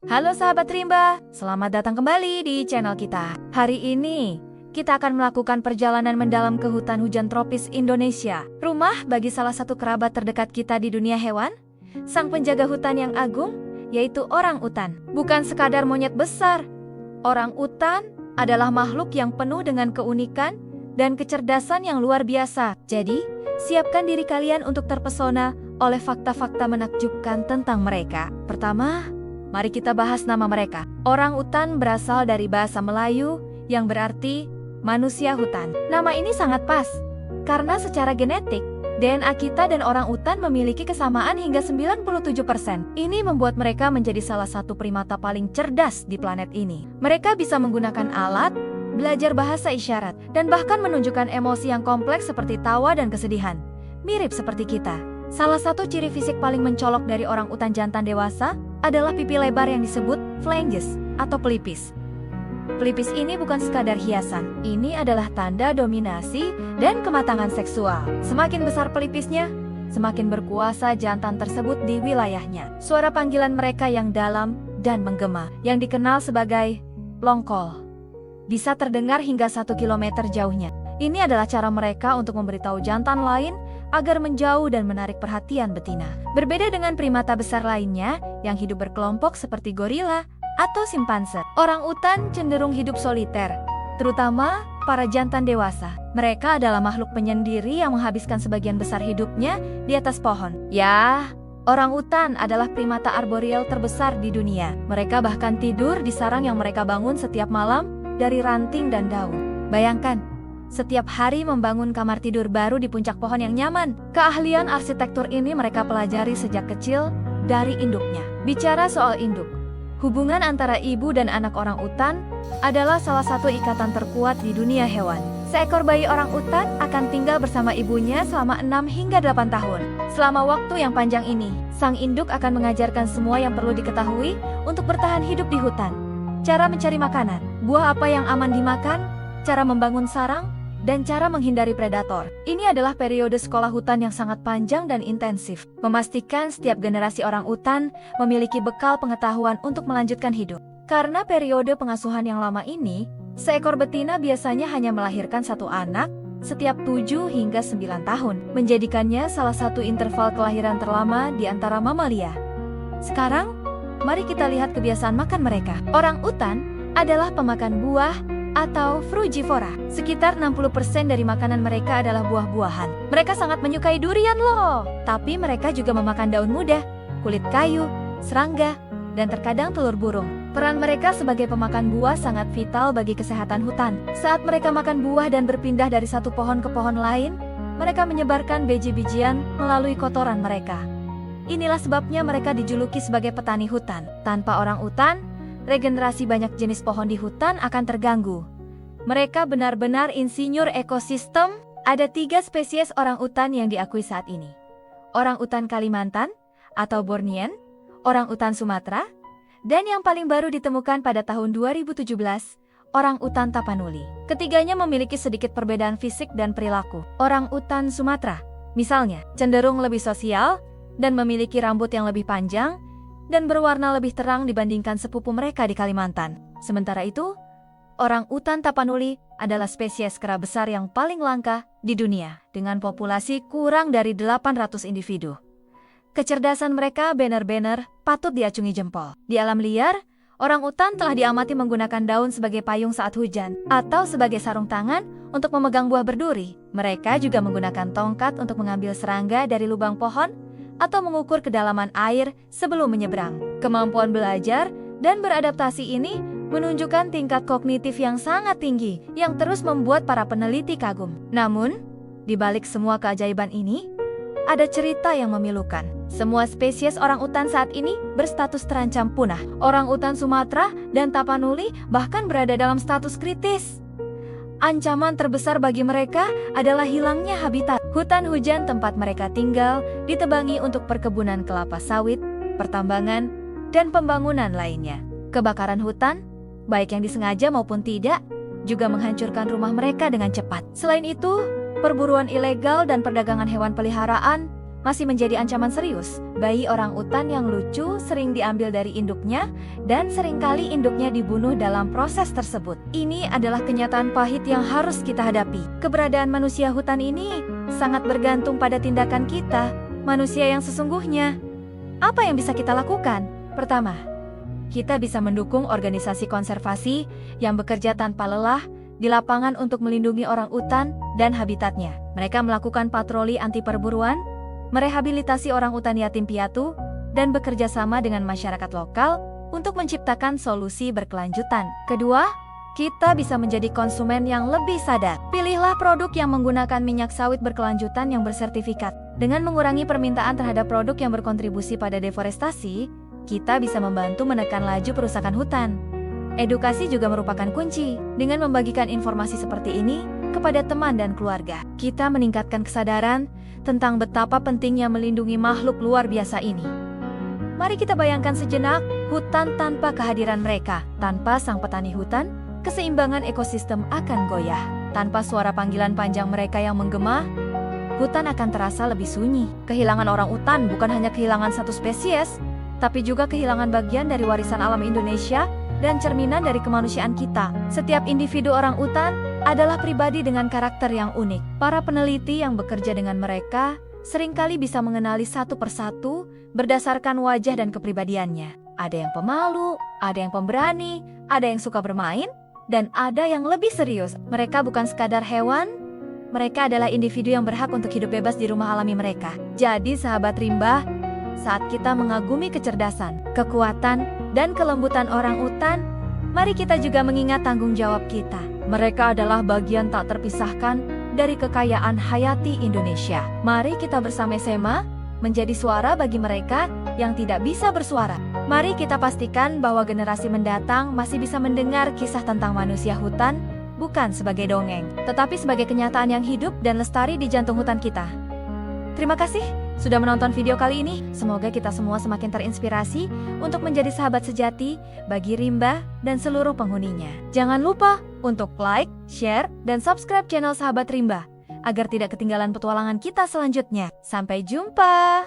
Halo sahabat rimba, selamat datang kembali di channel kita. Hari ini, kita akan melakukan perjalanan mendalam ke hutan hujan tropis Indonesia. Rumah bagi salah satu kerabat terdekat kita di dunia hewan, sang penjaga hutan yang agung, yaitu orang utan. Bukan sekadar monyet besar, orang utan adalah makhluk yang penuh dengan keunikan dan kecerdasan yang luar biasa. Jadi, siapkan diri kalian untuk terpesona oleh fakta-fakta menakjubkan tentang mereka. Pertama, mari kita bahas nama mereka. Orang utan berasal dari bahasa Melayu yang berarti manusia hutan. Nama ini sangat pas, karena secara genetik, DNA kita dan orang utan memiliki kesamaan hingga 97%. Ini membuat mereka menjadi salah satu primata paling cerdas di planet ini. Mereka bisa menggunakan alat, belajar bahasa isyarat, dan bahkan menunjukkan emosi yang kompleks seperti tawa dan kesedihan. Mirip seperti kita. Salah satu ciri fisik paling mencolok dari orang utan jantan dewasa adalah pipi lebar yang disebut phalanges atau pelipis. Pelipis ini bukan sekadar hiasan, ini adalah tanda dominasi dan kematangan seksual. Semakin besar pelipisnya, semakin berkuasa jantan tersebut di wilayahnya. Suara panggilan mereka yang dalam dan menggema, yang dikenal sebagai longkol, bisa terdengar hingga 1 kilometer jauhnya. Ini adalah cara mereka untuk memberitahu jantan lain agar menjauh dan menarik perhatian betina. Berbeda dengan primata besar lainnya yang hidup berkelompok seperti gorila atau simpanse, orang utan cenderung hidup soliter, terutama para jantan dewasa. Mereka adalah makhluk penyendiri yang menghabiskan sebagian besar hidupnya di atas pohon. Ya, orang utan adalah primata arboreal terbesar di dunia. Mereka bahkan tidur di sarang yang mereka bangun setiap malam dari ranting dan daun. Bayangkan, setiap hari membangun kamar tidur baru di puncak pohon yang nyaman. Keahlian arsitektur ini mereka pelajari sejak kecil dari induknya. Bicara soal induk, hubungan antara ibu dan anak orang utan adalah salah satu ikatan terkuat di dunia hewan. Seekor bayi orang utan akan tinggal bersama ibunya selama 6 hingga 8 tahun. Selama waktu yang panjang ini, sang induk akan mengajarkan semua yang perlu diketahui untuk bertahan hidup di hutan. Cara mencari makanan, buah apa yang aman dimakan, cara membangun sarang, dan cara menghindari predator. Ini adalah periode sekolah hutan yang sangat panjang dan intensif, memastikan setiap generasi orang utan memiliki bekal pengetahuan untuk melanjutkan hidup. Karena periode pengasuhan yang lama ini, seekor betina biasanya hanya melahirkan satu anak setiap 7 hingga 9 tahun, menjadikannya salah satu interval kelahiran terlama di antara mamalia. Sekarang, mari kita lihat kebiasaan makan mereka. Orang utan adalah pemakan buah atau frugivora. Sekitar 60% dari makanan mereka adalah buah-buahan. Mereka sangat menyukai durian loh. Tapi mereka juga memakan daun muda, kulit kayu, serangga, dan terkadang telur burung. Peran mereka sebagai pemakan buah sangat vital bagi kesehatan hutan. Saat mereka makan buah dan berpindah dari satu pohon ke pohon lain, mereka menyebarkan biji-bijian melalui kotoran mereka. Inilah sebabnya mereka dijuluki sebagai petani hutan. Tanpa orang utan, regenerasi banyak jenis pohon di hutan akan terganggu. Mereka benar-benar insinyur ekosistem. Ada 3 spesies orang utan yang diakui saat ini. Orang utan Kalimantan atau Bornean, orang utan Sumatera, dan yang paling baru ditemukan pada tahun 2017, orang utan Tapanuli. Ketiganya memiliki sedikit perbedaan fisik dan perilaku. Orang utan Sumatera, misalnya, cenderung lebih sosial dan memiliki rambut yang lebih panjang dan berwarna lebih terang dibandingkan sepupu mereka di Kalimantan. Sementara itu, orang utan Tapanuli adalah spesies kera besar yang paling langka di dunia, dengan populasi kurang dari 800 individu. Kecerdasan mereka benar-benar patut diacungi jempol. Di alam liar, orang utan telah diamati menggunakan daun sebagai payung saat hujan, atau sebagai sarung tangan untuk memegang buah berduri. Mereka juga menggunakan tongkat untuk mengambil serangga dari lubang pohon, atau mengukur kedalaman air sebelum menyeberang. Kemampuan belajar dan beradaptasi ini menunjukkan tingkat kognitif yang sangat tinggi yang terus membuat para peneliti kagum. Namun, di balik semua keajaiban ini, ada cerita yang memilukan. Semua spesies orang utan saat ini berstatus terancam punah. Orang utan Sumatera dan Tapanuli bahkan berada dalam status kritis. Ancaman terbesar bagi mereka adalah hilangnya habitat. Hutan hujan tempat mereka tinggal ditebangi untuk perkebunan kelapa sawit, pertambangan, dan pembangunan lainnya. Kebakaran hutan, baik yang disengaja maupun tidak, juga menghancurkan rumah mereka dengan cepat. Selain itu, perburuan ilegal dan perdagangan hewan peliharaan masih menjadi ancaman serius. Bayi orangutan yang lucu sering diambil dari induknya dan seringkali induknya dibunuh dalam proses tersebut. Ini adalah kenyataan pahit yang harus kita hadapi. Keberadaan manusia hutan ini sangat bergantung pada tindakan kita, manusia yang sesungguhnya. Apa yang bisa kita lakukan? Pertama, kita bisa mendukung organisasi konservasi yang bekerja tanpa lelah di lapangan untuk melindungi orangutan dan habitatnya. Mereka melakukan patroli anti perburuan, merehabilitasi orangutan yatim piatu, dan bekerja sama dengan masyarakat lokal untuk menciptakan solusi berkelanjutan. Kedua, kita bisa menjadi konsumen yang lebih sadar. Pilihlah produk yang menggunakan minyak sawit berkelanjutan yang bersertifikat. Dengan mengurangi permintaan terhadap produk yang berkontribusi pada deforestasi, kita bisa membantu menekan laju perusakan hutan. Edukasi juga merupakan kunci. Dengan membagikan informasi seperti ini kepada teman dan keluarga, kita meningkatkan kesadaran tentang betapa pentingnya melindungi makhluk luar biasa ini. Mari kita bayangkan sejenak hutan tanpa kehadiran mereka. Tanpa sang petani hutan, keseimbangan ekosistem akan goyah. Tanpa suara panggilan panjang mereka yang menggema, hutan akan terasa lebih sunyi. Kehilangan orangutan bukan hanya kehilangan satu spesies, tapi juga kehilangan bagian dari warisan alam Indonesia dan cerminan dari kemanusiaan kita. Setiap individu orangutan adalah pribadi dengan karakter yang unik. Para peneliti yang bekerja dengan mereka seringkali bisa mengenali satu persatu berdasarkan wajah dan kepribadiannya. Ada yang pemalu, ada yang pemberani, ada yang suka bermain, dan ada yang lebih serius. Mereka bukan sekadar hewan, mereka adalah individu yang berhak untuk hidup bebas di rumah alami mereka. Jadi sahabat rimba, saat kita mengagumi kecerdasan, kekuatan, dan kelembutan orangutan, mari kita juga mengingat tanggung jawab kita. Mereka adalah bagian tak terpisahkan dari kekayaan hayati Indonesia. Mari kita bersama-sama menjadi suara bagi mereka yang tidak bisa bersuara. Mari kita pastikan bahwa generasi mendatang masih bisa mendengar kisah tentang manusia hutan, bukan sebagai dongeng, tetapi sebagai kenyataan yang hidup dan lestari di jantung hutan kita. Terima kasih sudah menonton video kali ini. Semoga kita semua semakin terinspirasi untuk menjadi sahabat sejati bagi rimba dan seluruh penghuninya. Jangan lupa untuk like, share, dan subscribe channel Sahabat Rimba agar tidak ketinggalan petualangan kita selanjutnya. Sampai jumpa!